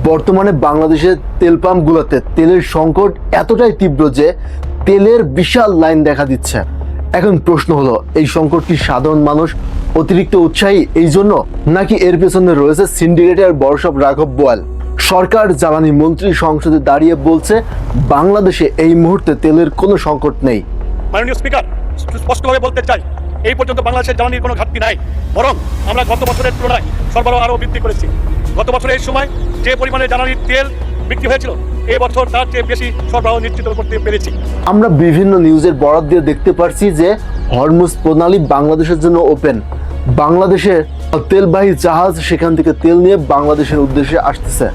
বর্তমানে বাংলাদেশের তেল পাম্পগুলোতে তেলের সংকট এতটাই তীব্র যে তেলের বিশাল লাইন দেখা দিচ্ছে। এখন প্রশ্ন হলো, এই সংকট কি সাধারণ মানুষ অতিরিক্ত উৎসাহী এই জন্য, নাকি এর পেছনে রয়েছে সিন্ডিকেটের বড় সব রাঘব বোয়াল? সরকার জ্বালানি মন্ত্রী সংসদে দাঁড়িয়ে বলছে বাংলাদেশে এই মুহূর্তে তেলের কোনো সংকট নেই। মাননীয় স্পিকার, স্পষ্টভাবে বলতে চাই, এই পর্যন্ত বাংলাদেশের জ্বালানির কোনো ঘাটতি নাই, বরং আমরা গত বছরের তুলনায় সরবরাহ আরও বৃদ্ধি করেছি। গত বছরের এই সময় যে পরিমাণে জ্বালানির তেল বিক্রি হয়েছিল, এই বছর তার চেয়ে বেশি সরবরাহ নিশ্চিত করতে পেরেছি। আমরা বিভিন্ন নিউজের বরাত দিয়ে দেখতে পারছি যে হরমুজ প্রণালী বাংলাদেশের জন্য ওপেন। বাংলাদেশের তেলবাহী জাহাজ সেখান থেকে তেল নিয়ে বাংলাদেশের উদ্দেশ্যে আসতেছে।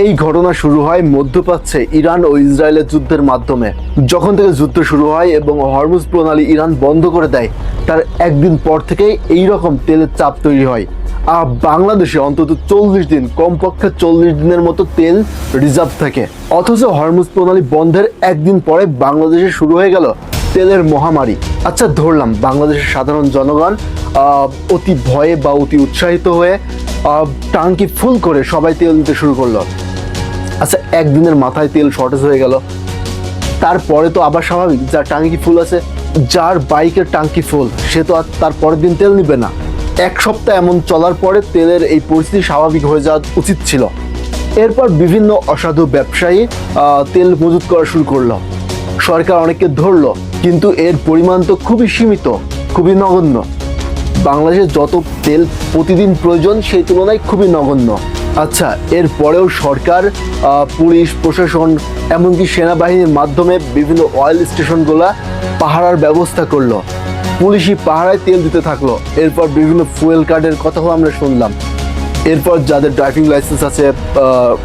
এই ঘটনা শুরু হয় মধ্যপ্রাচ্যে ইরান ও ইসরায়েলের যুদ্ধের মাধ্যমে। যখন থেকে যুদ্ধ শুরু হয় এবং হরমুজ প্রণালী ইরান বন্ধ করে দেয়, তার একদিন পর থেকেই এইরকম তেলের চাপ তৈরি হয়। আর বাংলাদেশে অন্তত 40 দিন, কমপক্ষে 40 দিনের মতো তেল রিজার্ভ থাকে। অথচ হরমুজ প্রণালী বন্ধের একদিন পরে বাংলাদেশে শুরু হয়ে গেল তেলের মহামারী। আচ্ছা, ধরলাম বাংলাদেশের সাধারণ জনগণ অতি ভয়ে বা অতি উৎসাহিত হয়ে টাঙ্কি ফুল করে সবাই তেল দিতে শুরু করলো। আচ্ছা, একদিনের মাথায় তেল শর্টেজ হয়ে গেল, তারপরে তো আবার স্বাভাবিক, যার টাঙ্কি ফুল আছে, যার বাইকের টাঙ্কি ফুল, সে তো আর তার পরের দিন তেল নিবে না। এক সপ্তাহ এমন চলার পরে তেলের এই পরিস্থিতি স্বাভাবিক হয়ে যাওয়া উচিত ছিল। এরপর বিভিন্ন অসাধু ব্যবসায়ী তেল মজুত করা শুরু করলো। সরকার অনেককে ধরলো, কিন্তু এর পরিমাণ তো খুবই সীমিত, খুবই নগণ্য। বাংলাদেশে যত তেল প্রতিদিন প্রয়োজন সেই তুলনায় খুবই নগণ্য। আচ্ছা, এরপরেও সরকার, পুলিশ প্রশাসন, এমনকি সেনাবাহিনীর মাধ্যমে বিভিন্ন অয়েল স্টেশনগুলো পাহারার ব্যবস্থা করলো। পুলিশি পাহারায় তেল দিতে থাকলো। এরপর বিভিন্ন ফুয়েল কার্ডের কথাও আমরা শুনলাম। এরপর যাদের ড্রাইভিং লাইসেন্স আছে,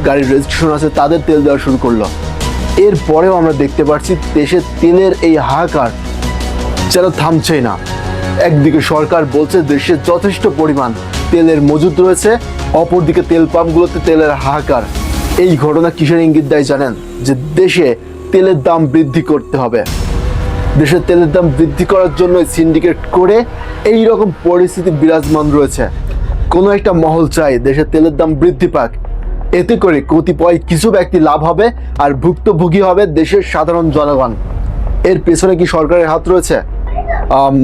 গাড়ির রেজিস্ট্রেশন আছে, তাদের তেল দেওয়া শুরু করলো। এরপরেও আমরা দেখতে পাচ্ছি দেশে তেলের এই হাহাকার যেন থামছেই না। একদিকে সরকার বলছে দেশে যথেষ্ট পরিমাণ তেলের মজুদ রয়েছে, অপরদিকে তেল পাম্পগুলোতে তেলের হাহাকার। এই ঘটনা কিসের ইঙ্গিত দেয় জানেন? যে দেশে তেলের দাম বৃদ্ধি করতে হবে। দেশের তেলের দাম বৃদ্ধি করার জন্য সিন্ডিকেট করে এই রকম পরিস্থিতি বিরাজমান রয়েছে। কোনো একটা মহল চাই দেশের তেলের দাম বৃদ্ধি পাক, এতে করে কতিপয় কিছু ব্যক্তি লাভ হবে আর ভুক্তভোগী হবে দেশের সাধারণ জনগণ। এর পেছনে কি সরকারের হাত রয়েছে?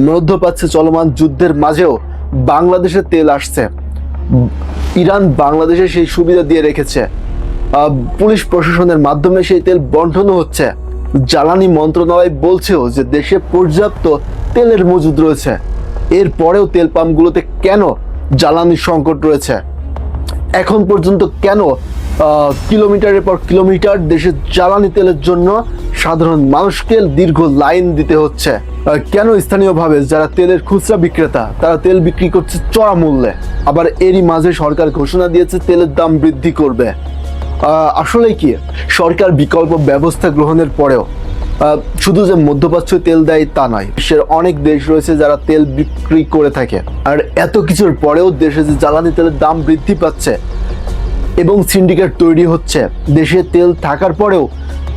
মধ্যপ্রাচ্যে চলমান যুদ্ধের মাঝেও বাংলাদেশে তেল আসছে। ইরান বাংলাদেশে সেই সুবিধা দিয়ে রেখেছে। পুলিশ প্রশাসনের মাধ্যমে সেই তেল বন্টনও হচ্ছে। জ্বালানি মন্ত্রণালয় বলছেও যে দেশে পর্যাপ্ত তেলের মজুদ রয়েছে। এরপরেও তেল পাম্পগুলোতে কেন জ্বালানির সংকট রয়েছে? এখন পর্যন্ত কেন কিলোমিটারের পর কিলোমিটার দেশের জ্বালানি তেলের জন্য সাধারণ মানুষকে দীর্ঘ লাইন দিতে হচ্ছে? কেন স্থানীয়ভাবে যারা তেলের খুচরা বিক্রেতা, তারা তেল বিক্রি করছে চড়া মূল্যে? আবার এরই মাঝে সরকার ঘোষণা দিয়েছে তেলের দাম বৃদ্ধি করবে। আসলে কি সরকার বিকল্প ব্যবস্থা গ্রহণের পরেও শুধু যে মধ্যপ্রাচ্য তেল দেয় তা নয়, বিশ্বের অনেক দেশ রয়েছে যারা তেল বিক্রি করে থাকে। আর এত কিছুর পরেও দেশে যে জ্বালানি তেলের দাম বৃদ্ধি পাচ্ছে এবং সিন্ডিকেট তৈরি হচ্ছে, দেশে তেল থাকার পরেও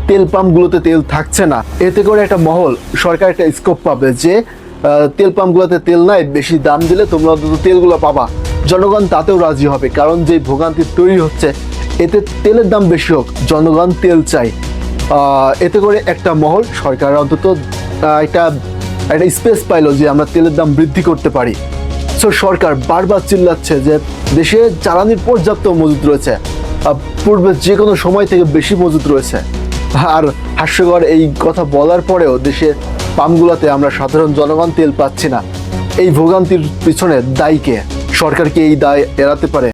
তেল পাম্পগুলোতে তেল থাকছে না, এতে করে একটা মহল, সরকার একটা স্কোপ পাবে যে তেল পাম্পগুলোতে তেল নাই, বেশি দাম দিলে তোমরা অন্তত তেলগুলো পাবা। জনগণ তাতেও রাজি হবে, কারণ যে ভোগান্তি তৈরি হচ্ছে এতে তেলের দাম বেশি হোক, জনগণ তেল চাই। এতে করে একটা মহল, সরকার অন্তত একটা স্পেস পাইলো যে আমরা তেলের দাম বৃদ্ধি করতে পারি। সো সরকার বারবার চিল্লাচ্ছে যে দেশে জ্বালানির পর্যাপ্ত মজুদ রয়েছে, পূর্বে যে কোনো সময় থেকে বেশি মজুদ রয়েছে। আর হাস্যকর, এই কথা বলার পরেও দেশের পাম্পগুলোতে আমরা সাধারণ জনগণ তেল পাচ্ছি না। এই ভোগান্তির পিছনে দায়ী কে? সরকার কি এই দায় এড়াতে পারে?